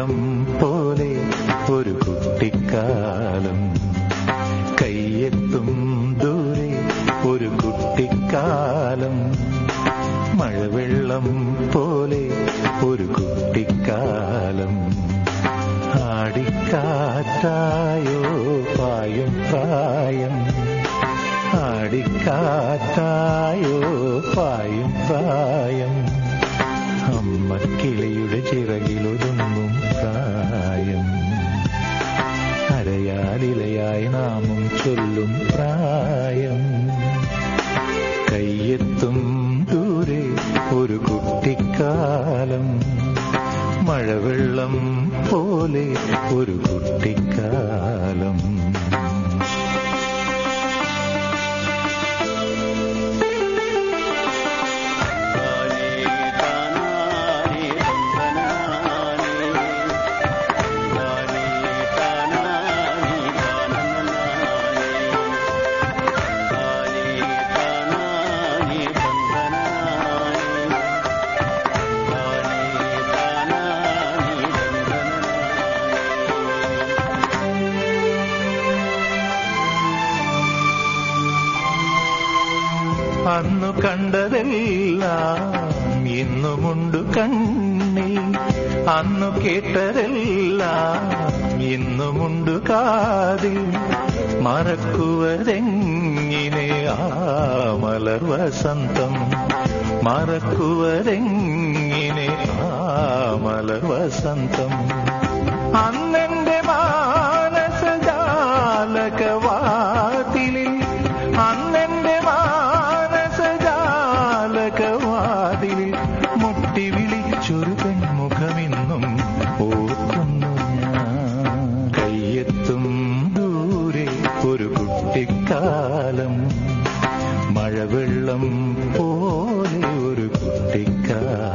മഴവെള്ളം പോലെ ഒരു കുട്ടിക്കാലം, കയ്യെത്തും ദൂരെ ഒരു കുട്ടിക്കാലം. മഴവെള്ളം പോലെ ഒരു കുട്ടിക്കാലം, ആടിക്കാറ്റായോ പായും പ്രായം, ആടിക്കാറ്റായോ പായും പ്രായം. അമ്മക്കിളിയുടെ ചിറകിലൊതുങ്ങും പ്രായം, അരയാലിലയായി നാമം ചൊല്ലും പ്രായം. കയ്യെത്തും ദൂരെ ഒരു കുട്ടിക്കാലം, മഴവെള്ളം പോലെ ഒരു കുട്ടിക്കാലം. അന്നു കണ്ടതെല്ലാം ഇന്നുമുണ്ടു കണ്ണിൽ, അന്നു കേട്ടതെല്ലാം ഇന്നുമുണ്ടു കാതിൽ. മറക്കുവതെങ്ങിനെ ആ മലർ വസന്തം, മറക്കുവതെങ്ങിനെ ആ മലർ വസന്തം. അന്നെന്റെ മാനസജാലകവാതിലിൽ, അന്നെന്റെ മാനസജാലകവാതിലിൽ മുട്ടി വിളിച്ചൊരു പെൺമുഖമിന്നും ഓർക്കുന്നു ഞാൻ. കയ്യെത്തും ദൂരെ ഒരു കുട്ടിക്കാലം, മഴവെള്ളം പോലെ ഒരു കുട്ടിക്കാലം.